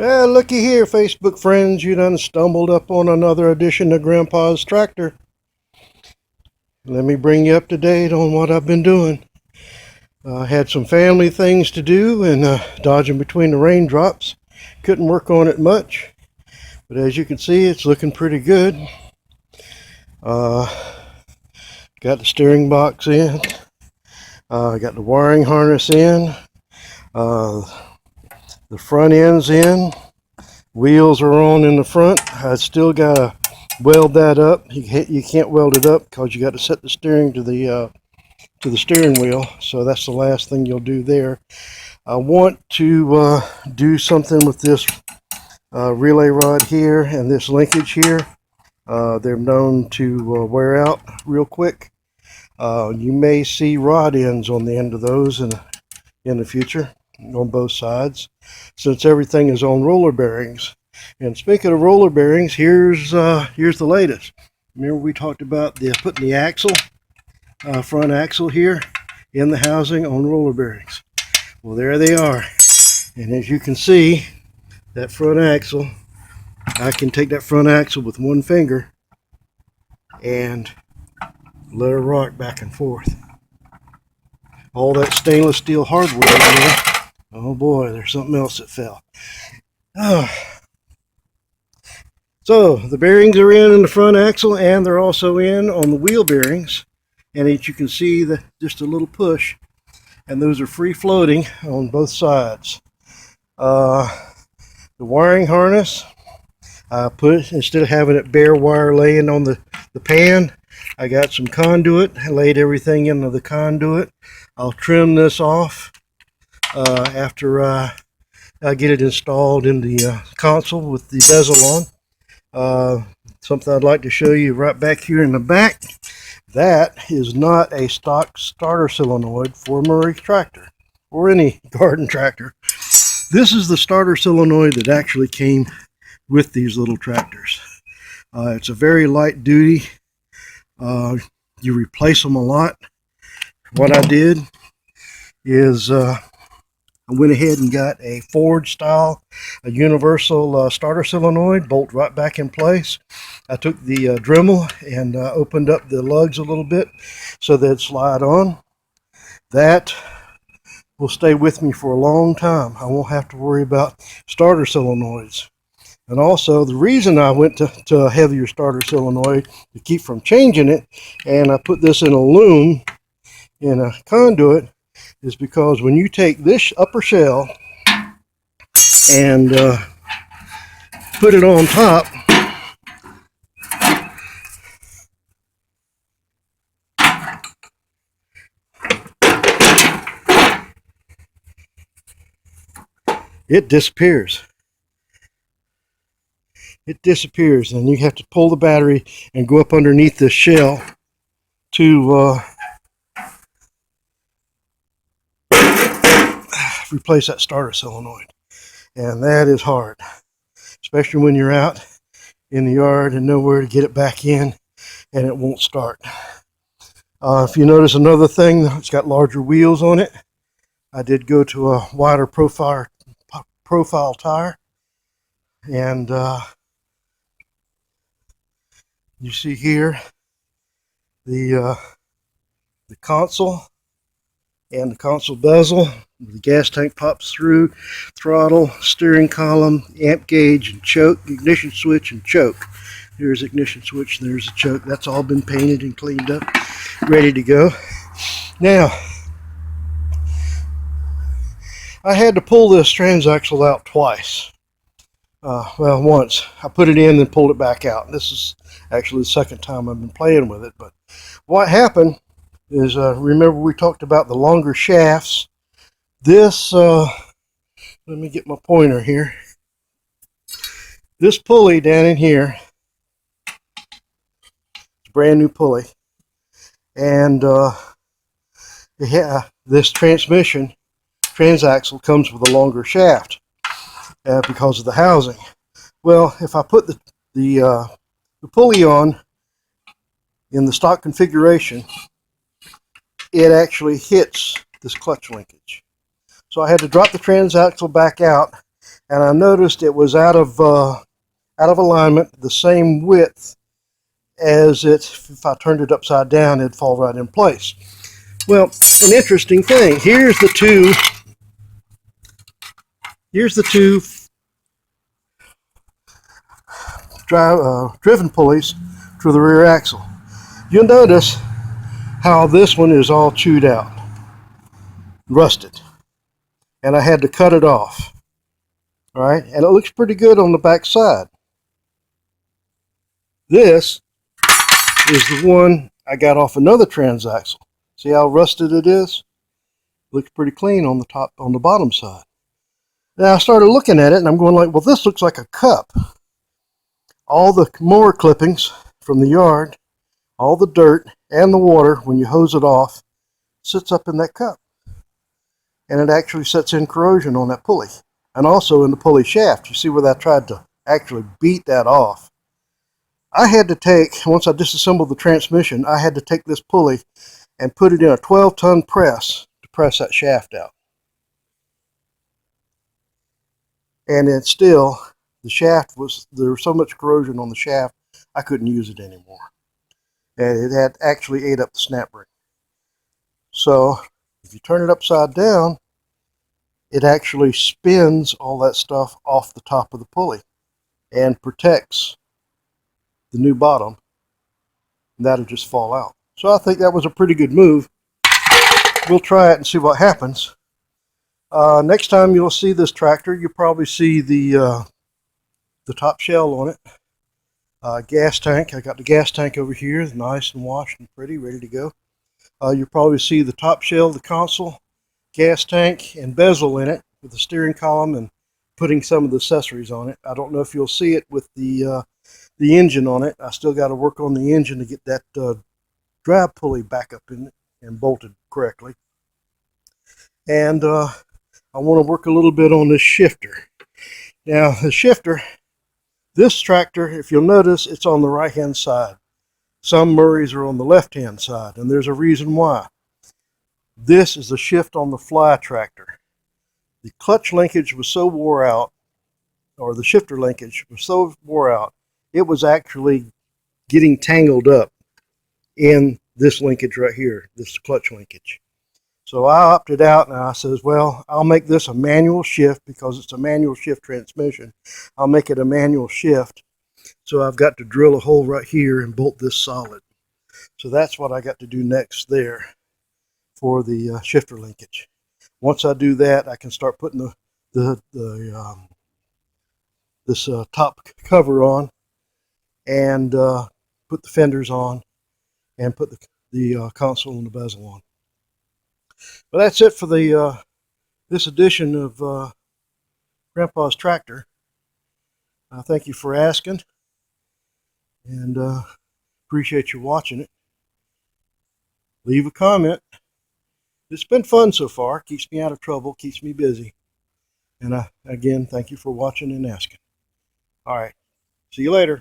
Looky here, Facebook friends, you done stumbled up on another edition of Grandpa's Tractor. Let me bring you up to date on what I've been doing. I had some family things to do and dodging between the raindrops. Couldn't work on it much, but as you can see, it's looking pretty good. Got the steering box in. Got the wiring harness in. The front end's in. Wheels are on in the front. I still gotta weld that up. You can't weld it up because you got to set the steering to the steering wheel. So that's the last thing you'll do there. I want to do something with this relay rod here and this linkage here. They're known to wear out real quick. You may see rod ends on the end of those in the future on both sides, since everything is on roller bearings. And speaking of roller bearings, here's the latest. Remember we talked about putting the axle, front axle here in the housing on roller bearings. Well, there they are. And as you can see, that front axle, I can take that front axle with one finger and let her rock back and forth. All that stainless steel hardware in there. Oh boy, there's something else that fell. So the bearings are in the front axle, and they're also in on the wheel bearings. And as you can see, just a little push, and those are free floating on both sides. The wiring harness, I put, instead of having it bare wire laying on the pan, I got some conduit. I laid everything into the conduit. I'll trim this off after I get it installed in the console with the bezel on. Something I'd like to show you right back here in the back. That is not a stock starter solenoid for a Murray tractor or any garden tractor. This is the starter solenoid that actually came with these little tractors. It's a very light duty. You replace them a lot. What I did is I went ahead and got a Ford style, a universal starter solenoid, bolt right back in place. I took the Dremel and opened up the lugs a little bit so they'd slide on. That will stay with me for a long time. I won't have to worry about starter solenoids. And also, the reason I went to a heavier starter solenoid to keep from changing it, and I put this in a loom in a conduit, is because when you take this upper shell and put it on top, it disappears. It disappears, and you have to pull the battery and go up underneath this shell to replace that starter solenoid. And that is hard, especially when you're out in the yard and nowhere to get it back in and it won't start. If you notice another thing, it's got larger wheels on it. I did go to a wider profile tire, and you see here the console and the console bezel. The gas tank pops through, throttle, steering column, amp gauge, and choke, ignition switch, and choke. Here's ignition switch, there's the choke. That's all been painted and cleaned up, ready to go. Now, I had to pull this transaxle out twice. Well, once. I put it in and pulled it back out. This is actually the second time I've been playing with it. But what happened is, remember we talked about the longer shafts. This, let me get my pointer here. This pulley down in here, it's a brand new pulley. And this transmission, transaxle, comes with a longer shaft because of the housing. Well, if I put the pulley on in the stock configuration, it actually hits this clutch linkage. So I had to drop the transaxle back out and I noticed it was out of alignment, the same width as it. If I turned it upside down, it'd fall right in place. Well, an interesting thing. Here's the two driven pulleys to the rear axle. You'll notice how this one is all chewed out, rusted, and I had to cut it off. All right, and it looks pretty good on the back side. This is the one I got off another transaxle. See how rusted it is? Looks pretty clean on the top, on the bottom side. Now I started looking at it and I'm going like, well, this looks like a cup. All the mower clippings from the yard, all the dirt and the water, when you hose it off, sits up in that cup. And it actually sets in corrosion on that pulley. And also in the pulley shaft. You see where I tried to actually beat that off. I had to take, once I disassembled the transmission, I had to take this pulley and put it in a 12-ton press to press that shaft out. And it still, the shaft was, there was so much corrosion on the shaft, I couldn't use it anymore. And it had actually ate up the snap ring. So if you turn it upside down, it actually spins all that stuff off the top of the pulley and protects the new bottom. And that'll just fall out. So I think that was a pretty good move. We'll try it and see what happens. Next time you'll see this tractor, you'll probably see the top shell on it. Gas tank. I got the gas tank over here, nice and washed and pretty, ready to go. You'll probably see the top shell, the console, gas tank, and bezel in it with the steering column and putting some of the accessories on it. I don't know if you'll see it with the engine on it. I still got to work on the engine to get that drive pulley back up in it and bolted correctly. And I want to work a little bit on this shifter. Now the shifter, this tractor, if you'll notice, it's on the right hand side. Some Murrays are on the left hand side, and there's a reason why. This is a shift on the fly tractor. The clutch linkage was so wore out, or the shifter linkage was so wore out, it was actually getting tangled up in this linkage right here, this clutch linkage. So I opted out and I says, well, I'll make this a manual shift because it's a manual shift transmission. I'll make it a manual shift. So I've got to drill a hole right here and bolt this solid. So that's what I got to do next there for the shifter linkage. Once I do that, I can start putting this top cover on and put the fenders on and put the console and the bezel on. But that's it for the this edition of Grandpa's Tractor. Thank you for asking, and appreciate you watching it. Leave a comment. It's been fun so far. Keeps me out of trouble, keeps me busy. And again, thank you for watching and asking. All right, see you later.